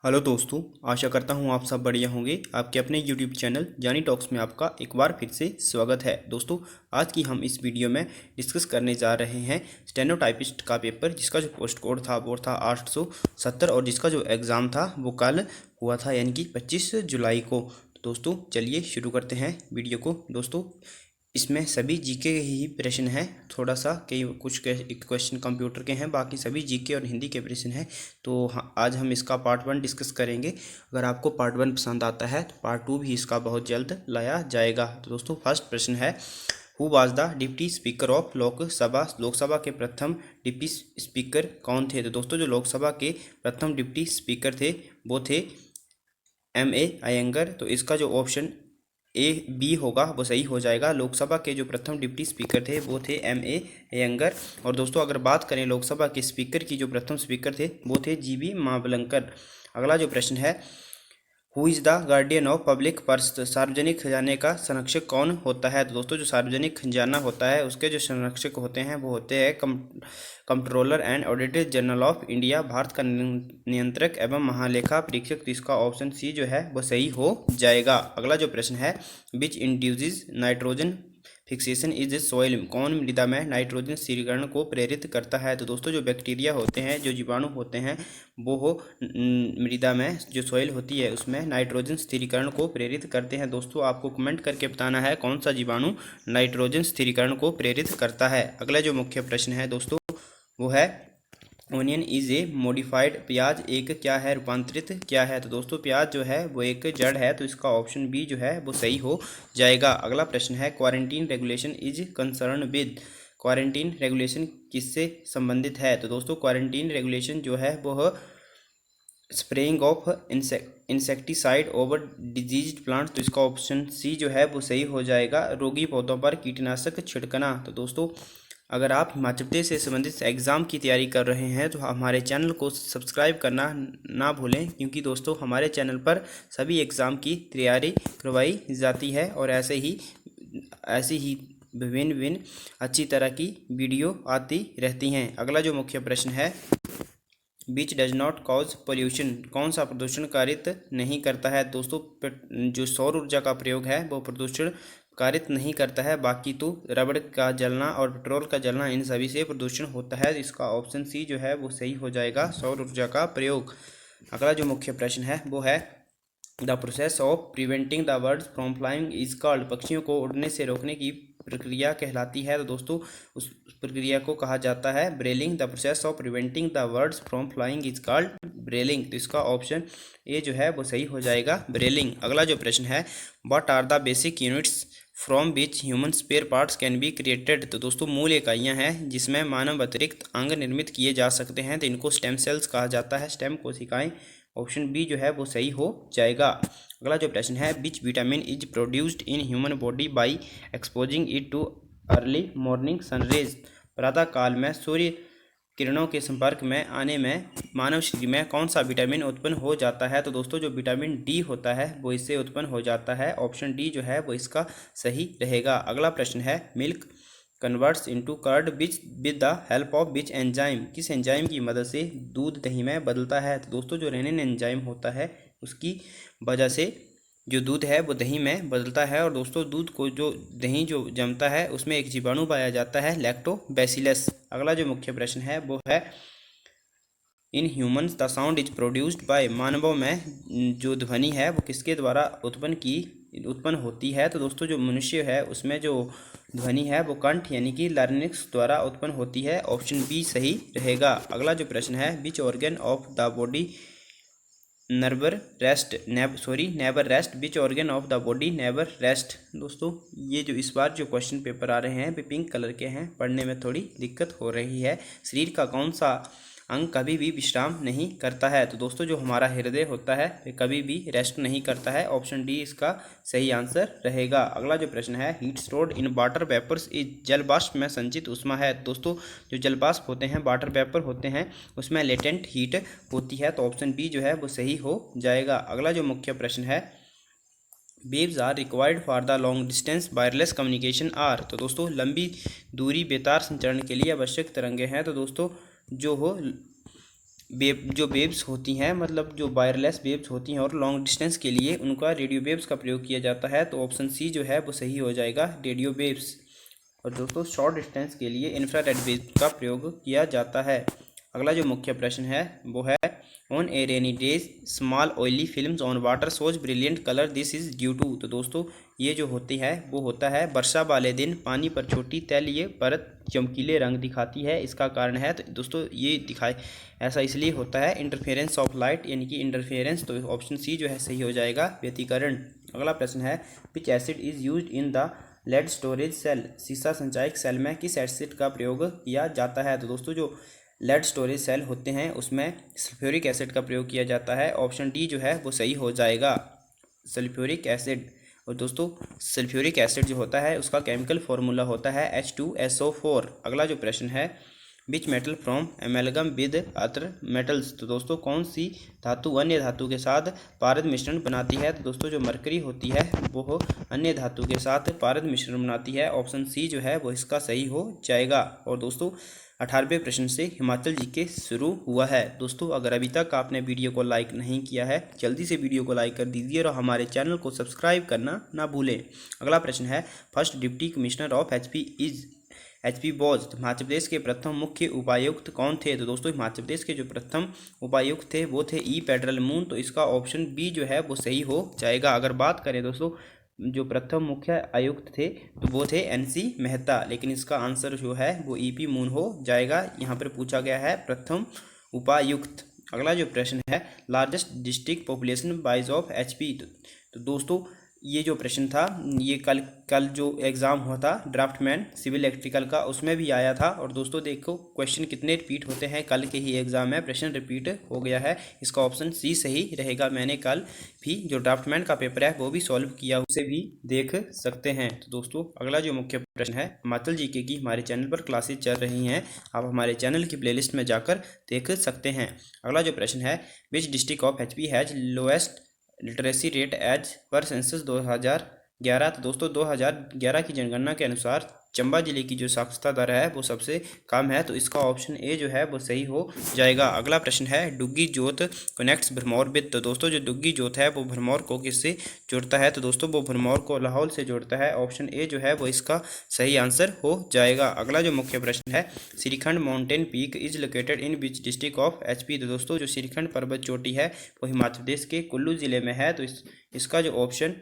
Hello दोस्तों, आशा करता हूँ आप सब बढ़िया होंगे। आपके अपने यूट्यूब चैनल जानी टॉक्स में आपका एक बार फिर से स्वागत है। दोस्तों, आज की हम इस वीडियो में डिस्कस करने जा रहे हैं स्टेनोटाइपिस्ट का पेपर, जिसका जो पोस्ट कोड था वो था 870 और जिसका जो एग्ज़ाम था वो कल हुआ था, यानी कि 25 जुलाई को। तो दोस्तों चलिए शुरू करते हैं वीडियो को। दोस्तों, इसमें सभी जीके के ही प्रश्न हैं, थोड़ा सा कई कुछ क्वेश्चन कंप्यूटर के हैं, बाकी सभी जीके और हिंदी के प्रश्न हैं। तो आज हम इसका पार्ट 1 डिस्कस करेंगे। अगर आपको पार्ट 1 पसंद आता है तो पार्ट 2 भी इसका बहुत जल्द लाया जाएगा। तो दोस्तों, फर्स्ट प्रश्न है, who was the deputy speaker of Lok Sabha. Lok Sabha के प्रथम डिप्टी स्पीकर कौन थे? तो दोस्तों, जो लोकसभा के प्रथम डिप्टी स्पीकर थे वो थे M.A. अयंगर। तो इसका जो ऑप्शन B होगा वो सही हो जाएगा। लोकसभा के जो प्रथम डिप्टी स्पीकर थे वो थे M.A. अयंगर। और दोस्तों, अगर बात करें लोकसभा के स्पीकर की, जो प्रथम स्पीकर थे वो थे G.B. मावलंकर। अगला जो प्रश्न है, who is the guardian of public purse. सार्वजनिक खजाने का संरक्षक कौन होता है? तो दोस्तों, जो सार्वजनिक खजाना होता है उसके जो संरक्षक होते हैं वो होते हैं controller and auditor general of India, Bharat का नियंत्रक एवं महालेखा परीक्षक। तो इसका ऑप्शन C जो है वो सही हो जाएगा। अगला जो प्रश्न है, which induces nitrogen fixation is soil. कौन मृदा में नाइट्रोजन स्थिरीकरण को प्रेरित करता है? तो दोस्तों, जो बैक्टीरिया होते हैं, जो जीवाणु होते हैं, वो मृदा में जो सॉइल होती है उसमें नाइट्रोजन स्थिरीकरण को प्रेरित करते हैं। दोस्तों, आपको कमेंट करके बताना है कौन सा जीवाणु नाइट्रोजन स्थिरीकरण को प्रेरित करता है। अगला जो मुख्य प्रश्न है दोस्तों वो है, ओनियन इज ए मॉडिफाइड। प्याज एक क्या है? रूपांतरित क्या है? तो दोस्तों, प्याज जो है वो एक जड़ है। तो इसका ऑप्शन B जो है वो सही हो जाएगा। अगला प्रश्न है, quarantine regulation is concern with. Quarantine regulation किससे संबंधित है? तो दोस्तों, क्वारंटीन रेगुलेशन जो है वह spraying of insecticide over diseased plant. तो इसका ऑप्शन C जो है वो सही हो जाएगा। रोगी पौधों पर कीटनाशक छिड़कना। तो दोस्तों, अगर आप हिमाचल प्रदेश से संबंधित एग्ज़ाम की तैयारी कर रहे हैं तो हमारे चैनल को सब्सक्राइब करना ना भूलें, क्योंकि दोस्तों हमारे चैनल पर सभी एग्ज़ाम की तैयारी करवाई जाती है और ऐसे ही विभिन्न अच्छी तरह की वीडियो आती रहती हैं। अगला जो मुख्य प्रश्न है, बीच डज नॉट कॉज पोल्यूशन। कौन सा प्रदूषण कारित नहीं करता है? दोस्तों, जो सौर ऊर्जा का प्रयोग है वो प्रदूषण कारित नहीं करता है। बाकी तो रबड़ का जलना और पेट्रोल का जलना, इन सभी से प्रदूषण होता है। इसका ऑप्शन C जो है वो सही हो जाएगा, सौर ऊर्जा का प्रयोग। अगला जो मुख्य प्रश्न है वो है, the process of preventing the birds from flying is called. पक्षियों को उड़ने से रोकने की प्रक्रिया कहलाती है। तो दोस्तों, उस प्रक्रिया को कहा जाता है brailing. The process of preventing the birds from flying is called brailing. तो इसका ऑप्शन A जो है वो सही हो जाएगा, ब्रेलिंग। अगला जो प्रश्न है, what are the basic units from which human spare parts can be created. तो दोस्तों, मूल इकाइयाँ हैं जिसमें मानव अतिरिक्त अंग निर्मित किए जा सकते हैं। तो इनको स्टेम सेल्स कहा जाता है, स्टेम कोशिकाएं। ऑप्शन B जो है वो सही हो जाएगा। अगला जो प्रश्न है, which vitamin is produced in human body by exposing it too early morning sun rays. प्रातः काल में सूर्य किरणों के संपर्क में आने में मानव शरीर में कौन सा विटामिन उत्पन्न हो जाता है? तो दोस्तों, जो विटामिन D होता है वो इससे उत्पन्न हो जाता है। ऑप्शन D जो है वो इसका सही रहेगा। अगला प्रश्न है, milk converts into curd with the help of which enzyme. किस एंजाइम की मदद से दूध दही में बदलता है? तो दोस्तों, जो रेनिन एंजाइम होता है उसकी वजह से जो दूध है वो दही में बदलता है। और दोस्तों, दूध को जो दही जो जमता है उसमें एक जीवाणु पाया जाता है, लैक्टोबैसिलस। अगला जो मुख्य प्रश्न है वो है, in humans the sound is produced by. मानवों में जो ध्वनि है वो किसके द्वारा उत्पन्न होती है? तो दोस्तों, जो मनुष्य है उसमें जो ध्वनि है वो कंठ यानी कि लारिंक्स द्वारा उत्पन्न होती है। ऑप्शन B सही रहेगा। अगला जो प्रश्न है, which organ of the body never rest. Which organ of the body never rest. दोस्तों, ये जो इस बार जो क्वेश्चन पेपर आ रहे हैं वे पिंक कलर के हैं, पढ़ने में थोड़ी दिक्कत हो रही है। शरीर का कौन सा अंग कभी भी विश्राम नहीं करता है? तो दोस्तों, जो हमारा हृदय होता है वे कभी भी रेस्ट नहीं करता है। ऑप्शन D इसका सही आंसर रहेगा। अगला जो प्रश्न है, heat stored in water vapours is. जल वाष्प में संचित ऊष्मा है। दोस्तों, जो जल वाष्प होते हैं, वाटर वेपर होते हैं, उसमें लेटेंट हीट होती है। तो ऑप्शन B जो है वो सही हो जाएगा। अगला जो मुख्य प्रश्न है, waves are required for the long distance wireless communication are. तो दोस्तों, लंबी दूरी बेतार संचरण के लिए आवश्यक तरंगें हैं। तो दोस्तों, जो हो जो वेव्स होती हैं, मतलब जो वायरलेस वेव्स होती हैं और लॉन्ग डिस्टेंस के लिए उनका रेडियो वेव्स का प्रयोग किया जाता है। तो ऑप्शन सी जो है वो सही हो जाएगा, रेडियो वेव्स। और दोस्तों शॉर्ट डिस्टेंस के लिए इंफ्रारेड वेव का प्रयोग किया जाता है। अगला जो मुख्य प्रश्न है वो है on a rainy days small oily films on water shows brilliant colour this is due to. तो दोस्तों ये जो होती है वो होता है वर्षा वाले दिन पानी पर छोटी तैलीय परत चमकीले रंग दिखाती है, इसका कारण है। तो दोस्तों ये दिखाए ऐसा इसलिए होता है इंटरफेरेंस ऑफ लाइट, यानी कि इंटरफेरेंस। तो ऑप्शन सी जो है सही हो जाएगा, व्यतिकरण। अगला प्रश्न है which acid is used in the lead storage cell, सीसा संचायक सेल में किस एसिड का प्रयोग किया जाता है। तो दोस्तों जो लेड स्टोरेज सेल होते हैं उसमें सल्फ्यूरिक एसिड का प्रयोग किया जाता है, ऑप्शन डी जो है वो सही हो जाएगा, सल्फ्यूरिक एसिड। और दोस्तों सल्फ्यूरिक एसिड जो होता है उसका केमिकल फार्मूला होता है H2SO4। अगला जो प्रश्न है which metal from एमेलगम with other metals. तो दोस्तों कौन सी धातु अन्य धातु के साथ पारद मिश्रण बनाती है। तो दोस्तों जो मरकरी होती है वो अन्य धातु के साथ पारद मिश्रण बनाती है, ऑप्शन सी जो है वो इसका सही हो जाएगा। और दोस्तों 18वें प्रश्न से हिमाचल जीके शुरू हुआ है। दोस्तों अगर अभी तक आपने वीडियो को लाइक नहीं किया है जल्दी से वीडियो को लाइक कर दीजिए और हमारे चैनल को सब्सक्राइब करना ना भूलें। अगला प्रश्न है first deputy commissioner of HP was. Himachal Pradesh के प्रथम मुख्य उपायुक्त कौन थे। तो दोस्तों हिमाचल प्रदेश के जो प्रथम उपायुक्त थे वो थे ई पेड्रल मून। तो इसका ऑप्शन बी जो है वो सही हो जाएगा। अगर बात करें दोस्तों जो प्रथम मुख्य आयुक्त थे तो वो थे NC मेहता, लेकिन इसका आंसर जो है वो EP मून हो जाएगा। यहाँ पर पूछा गया है प्रथम उपायुक्त। अगला जो प्रश्न है largest district population wise of HP। तो दोस्तों ये जो प्रश्न था ये कल जो एग्ज़ाम हुआ था ड्राफ्टमैन सिविल इलेक्ट्रिकल का उसमें भी आया था। और दोस्तों देखो क्वेश्चन कितने रिपीट होते हैं, कल के ही एग्ज़ाम में प्रश्न रिपीट हो गया है, इसका ऑप्शन सी सही रहेगा। मैंने कल भी जो ड्राफ्टमैन का पेपर है वो भी सॉल्व किया, उसे भी देख सकते हैं। तो दोस्तों अगला जो मुख्य प्रश्न है हिमाचल जीके की हमारे चैनल पर क्लासेज चल रही हैं, आप हमारे चैनल की प्लेलिस्ट में जाकर देख सकते हैं। अगला जो प्रश्न है which district of HP has lowest literacy rate as per census 2011। तो दोस्तों 2011 की जनगणना के अनुसार चंबा जिले की जो साक्षरता दर है वो सबसे कम है, तो इसका ऑप्शन ए जो है वो सही हो जाएगा। अगला प्रश्न है डुग्गी जोत कनेक्ट्स भरमौर विद। तो दोस्तों जो डुग्गी जोत है वो भरमौर को किससे जोड़ता है। तो दोस्तों वो भरमौर को लाहौल से जोड़ता है, ऑप्शन ए जो है वो इसका सही आंसर हो जाएगा। अगला जो मुख्य प्रश्न है shrikhand mountain peak is located in which district of HP। तो दोस्तों जो श्रीखंड पर्वत चोटी है वो हिमाचल प्रदेश के कुल्लू जिले में है, तो इसका जो ऑप्शन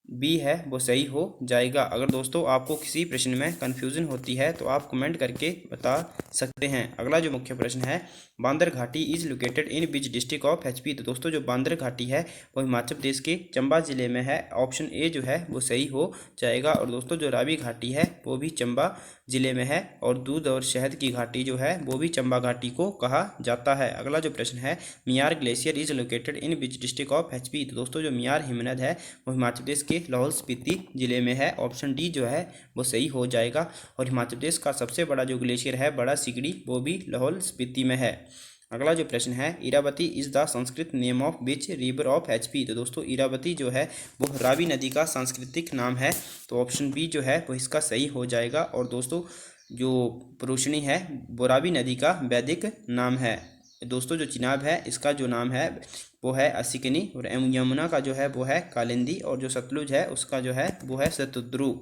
बी है वो सही हो जाएगा। अगर दोस्तों आपको किसी प्रश्न में कन्फ्यूज़न होती है तो आप कमेंट करके बता सकते हैं। अगला जो मुख्य प्रश्न है बांदर घाटी is located in which district of HP। तो दोस्तों जो बांदर घाटी है वो हिमाचल प्रदेश के चंबा जिले में है, ऑप्शन ए जो है वो सही हो जाएगा। और दोस्तों जो रावी घाटी है वो भी चंबा जिले में है, और दूध और शहद की घाटी जो है वो भी चंबा घाटी को कहा जाता है। अगला जो प्रश्न है मियार glacier is located in which district of HP। तो दोस्तों जो मियार हिमनद है वो हिमाचल प्रदेश के लाहौल स्पीति जिले में है, ऑप्शन डी जो है वो सही हो जाएगा। और हिमाचल प्रदेश का सबसे बड़ा जो ग्लेशियर है बड़ा सिगड़ी वो भी लाहौल स्पीति में है। अगला जो प्रश्न है Iravati is the Sanskrit name of which river of HP। तो दोस्तों इरावती जो है वो रावी नदी का सांस्कृतिक नाम है, तो ऑप्शन बी जो है वो इसका सही हो जाएगा। और दोस्तों जो पुरुषनी है वो रावी नदी का वैदिक नाम है। दोस्तों जो चिनाब है इसका जो नाम है वो है असिकनी, और यमुना का जो है वो है कालिंदी, और जो सतलुज है उसका जो है वो है शतद्रु।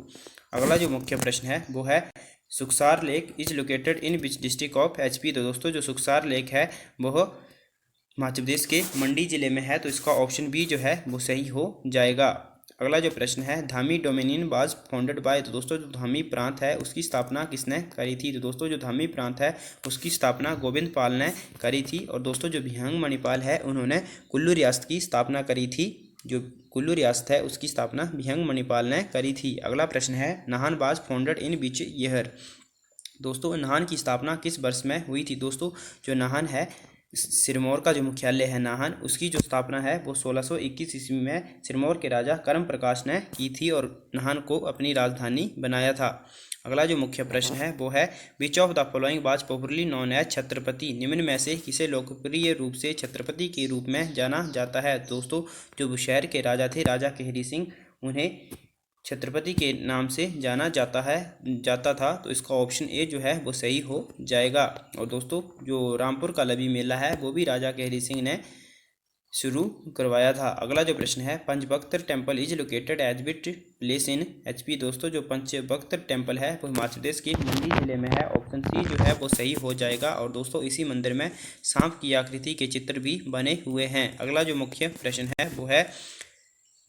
अगला जो मुख्य प्रश्न है वो है Sukhsar lake is located in which district of HP। तो दोस्तों जो सुखसार लेक है वह हिमाचल प्रदेश के मंडी जिले में है, तो इसका ऑप्शन बी जो है वो सही हो जाएगा। अगला जो प्रश्न है Dhami dominion was founded by. तो दोस्तों जो धामी प्रांत है उसकी स्थापना किसने करी थी। तो दोस्तों जो धामी प्रांत है उसकी स्थापना गोविंद पाल ने करी थी। और दोस्तों जो भिहंग मणिपाल है उन्होंने कुल्लू रियासत की स्थापना करी थी, जो कुल्लू रियासत है उसकी स्थापना भिहंग मणिपाल ने करी थी। अगला प्रश्न है Nahan was founded in which year. दोस्तों नाहन की स्थापना किस वर्ष में हुई थी। दोस्तों जो नाहन है सिरमौर का जो मुख्यालय है नाहन, उसकी जो स्थापना है वो 1621 ईस्वी में सिरमौर के राजा कर्म प्रकाश ने की थी और नाहन को अपनी राजधानी बनाया था। अगला जो मुख्य प्रश्न है वो है which of the following was popularly known as Chhatrapati. निम्न में से किसे लोकप्रिय रूप से छत्रपति के रूप में जाना जाता है। दोस्तों जो बुशहर के राजा थे राजा केहरी सिंह, उन्हें छत्रपति के नाम से जाता था, तो इसका ऑप्शन ए जो है वो सही हो जाएगा। और दोस्तों जो रामपुर का लवी मेला है वो भी राजा केहरी सिंह ने शुरू करवाया था। अगला जो प्रश्न है, Panchbakhtar temple is located as which place in HP. दोस्तों जो पंचबख्तर टेम्पल है वो हिमाचल प्रदेश के मंडी जिले में है। ऑप्शन सी जो है वो सही हो जाएगा। और दोस्तों इसी मंदिर में सांप की आकृति के चित्र भी बने हुए हैं। अगला जो मुख्य प्रश्न है वो है,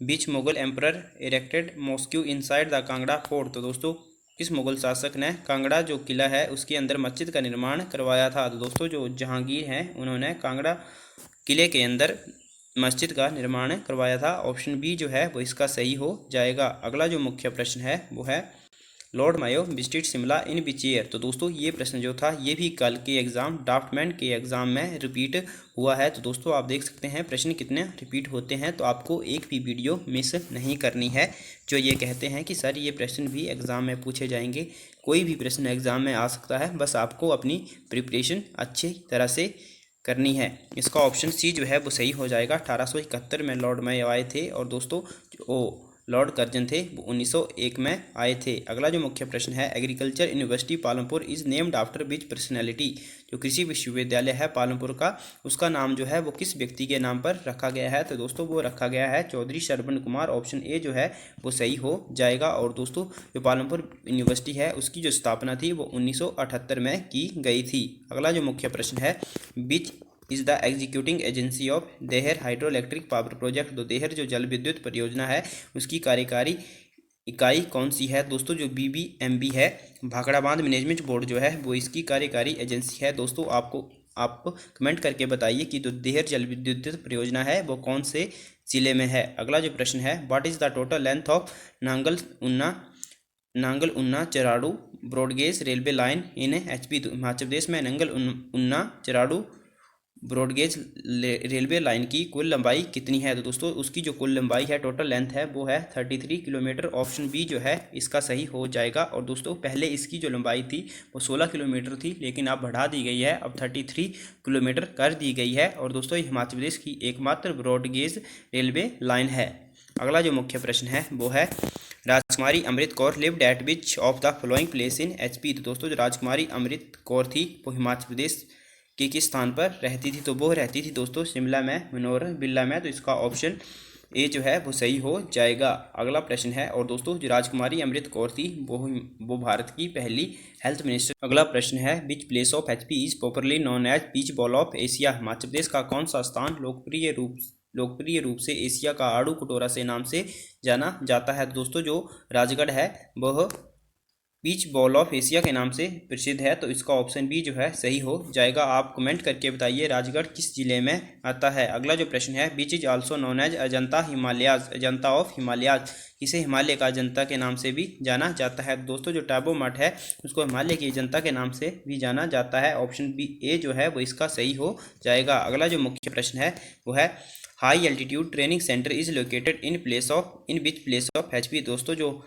which Mughal emperor erected mosque inside the Kangra fort. तो दोस्तों किस मुगल शासक ने कांगड़ा जो किला है उसके अंदर मस्जिद का निर्माण करवाया था। तो दोस्तों जो जहांगीर हैं उन्होंने कांगड़ा किले के अंदर मस्जिद का निर्माण करवाया था। ऑप्शन बी जो है वो इसका सही हो जाएगा। अगला जो मुख्य प्रश्न है वो है, Lord Mayo visited Shimla in which year. तो दोस्तों ये प्रश्न जो था ये भी कल के एग्जाम ड्राफ्टमैन के एग्जाम में रिपीट हुआ है। तो दोस्तों आप देख सकते हैं प्रश्न कितने रिपीट होते हैं, तो आपको एक भी वीडियो मिस नहीं करनी है। जो ये कहते हैं कि सर ये प्रश्न भी एग्जाम में पूछे जाएंगे, कोई भी प्रश्न एग्जाम में आ सकता है, बस आपको अपनी प्रिपरेशन अच्छी तरह से करनी है। इसका ऑप्शन सी जो है वो सही हो जाएगा। 1871 में लॉर्ड मायो आए थे और दोस्तों जो लॉर्ड कर्जन थे वो 1901 में आए थे। अगला जो मुख्य प्रश्न है, agriculture university Palampur is named after which personality. जो कृषि विश्वविद्यालय है पालमपुर का, उसका नाम जो है वो किस व्यक्ति के नाम पर रखा गया है। तो दोस्तों वो रखा गया है चौधरी श्रवण कुमार। ऑप्शन ए जो है वो सही हो जाएगा। और दोस्तों जो पालमपुर यूनिवर्सिटी है उसकी जो स्थापना थी वो 1978 में की गई थी। अगला जो मुख्य प्रश्न है, which is the executing agency of there hydro electric power project. तो देहर जो जल विद्युत परियोजना है उसकी कार्यकारी इकाई कौन सी है। दोस्तों जो BBMB है, भाखड़ा बांध मैनेजमेंट बोर्ड जो है वो इसकी कार्यकारी एजेंसी है। दोस्तों आप कमेंट करके बताइए कि जो देहर जल विद्युत परियोजना है वो कौन से जिले में है। अगला जो प्रश्न है, what is the total length of Nangal Una Chararu broad gauge railway line in HP। तो हिमाचल प्रदेश में Nangal Una Chararu broad gauge railway line की कुल लंबाई कितनी है। तो दोस्तों उसकी जो कुल लंबाई है, टोटल लेंथ है, वो है 33 किलोमीटर। ऑप्शन बी जो है इसका सही हो जाएगा। और दोस्तों पहले इसकी जो लंबाई थी वो 16 किलोमीटर थी, लेकिन अब बढ़ा दी गई है, अब 33 किलोमीटर कर दी गई है। और दोस्तों ये हिमाचल प्रदेश की एकमात्र ब्रॉडगेज रेलवे लाइन है। अगला जो मुख्य प्रश्न है वो है, Rajkumari Amrit Kaur lived at which of the following place in HP। तो दोस्तों जो राजकुमारी अमृत कौर थी वो हिमाचल प्रदेश के किस स्थान पर रहती थी। तो वो रहती थी दोस्तों शिमला में, मनोहर बिरला में। तो इसका ऑप्शन ए जो है वो सही हो जाएगा। अगला प्रश्न है, और दोस्तों जो राजकुमारी अमृत कौर थी वो भारत की पहली हेल्थ मिनिस्टर। अगला प्रश्न है, which place of HP is popularly known as beach ball of Asia. Himachal Pradesh का कौन सा स्थान लोकप्रिय रूप से एशिया का आड़ू कटोरा से नाम से जाना जाता है। दोस्तों जो राजगढ़ है वह बीच बॉल ऑफ एशिया के नाम से प्रसिद्ध है। तो इसका ऑप्शन बी जो है सही हो जाएगा। आप कमेंट करके बताइए राजगढ़ किस जिले में आता है। अगला जो प्रश्न है, which is also known as Ajanta Himalayas, Ajanta of Himalayas, इसे हिमालय का अजंता के नाम से भी जाना जाता है। दोस्तों जो टैबो मठ है उसको हिमालय की अजंता के नाम से भी जाना जाता है। ऑप्शन बी ए जो है वो इसका सही हो जाएगा। अगला जो मुख्य प्रश्न है वो है, high altitude training centre is located in which place of HP। दोस्तों जो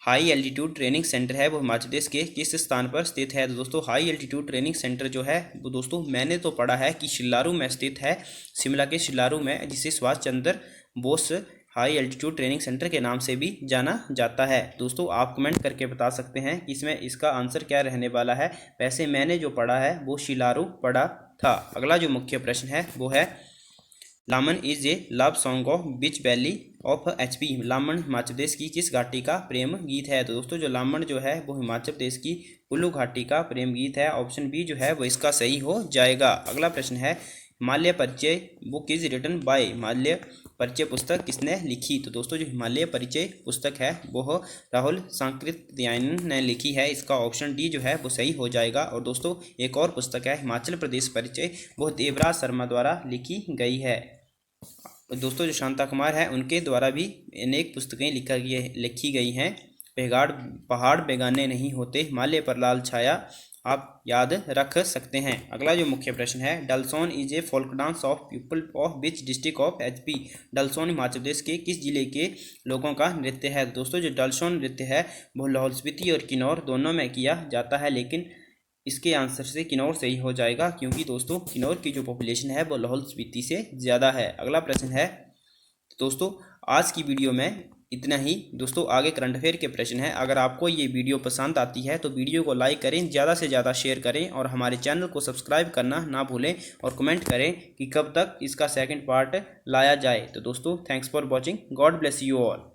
हाई एल्टीट्यूड ट्रेनिंग सेंटर है वो हिमाचल प्रदेश के किस स्थान पर स्थित है। तो दोस्तों हाई एल्टीट्यूड ट्रेनिंग सेंटर जो है वो दोस्तों मैंने तो पढ़ा है कि शिलारू में स्थित है, शिमला के शिलारू में, जिसे Subhash Chandra Bose high altitude training centre के नाम से भी जाना जाता है। दोस्तों आप कमेंट करके बता सकते हैं कि इसमें इसका आंसर क्या रहने वाला है। वैसे मैंने जो पढ़ा है वो शिलारू पढ़ा था। अगला जो मुख्य प्रश्न है वो है, Laman is a love song of which valley of HP। Laman Himachal Pradesh की किस घाटी का प्रेम गीत है। तो दोस्तों जो लामन जो है वो हिमाचल प्रदेश की कुल्लू घाटी का प्रेम गीत है। ऑप्शन बी जो है वो इसका सही हो जाएगा। अगला प्रश्न है, Himalaya Parichay book is written by. Himalaya Parichay पुस्तक किसने लिखी। तो दोस्तों जो हिमालय परिचय पुस्तक है वो राहुल सांकृत्यायन ने लिखी है। इसका ऑप्शन डी जो है वो सही हो जाएगा। और दोस्तों एक और पुस्तक है हिमाचल प्रदेश परिचय, वो देवराज शर्मा द्वारा लिखी गई है। दोस्तों जो शांता कुमार है उनके द्वारा भी अनेक पुस्तकें लिखी गई हैं। पहाड़ बेगाने नहीं होते, हिमालय पर लाल छाया, आप याद रख सकते हैं। अगला जो मुख्य प्रश्न है, Dalsone is a folk dance of people of which district of HP। Dalsone Himachal Pradesh के किस जिले के लोगों का नृत्य है। दोस्तों जो डलसोन नृत्य है वो लाहौल स्पीति और किन्नौर दोनों में किया जाता है, लेकिन इसके आंसर से किन्नौर सही हो जाएगा, क्योंकि दोस्तों किन्नौर की जो पॉपुलेशन है वो लाहौल स्पीति से ज़्यादा है। अगला प्रश्न है, दोस्तों आज की वीडियो में इतना ही दोस्तों। आगे करंट अफेयर के प्रश्न है। अगर आपको ये वीडियो पसंद आती है तो वीडियो को लाइक करें, ज़्यादा से ज़्यादा शेयर करें और हमारे चैनल को सब्सक्राइब करना ना भूलें और कमेंट करें कि कब तक इसका सेकंड पार्ट लाया जाए। तो दोस्तों thanks for watching, God bless you all.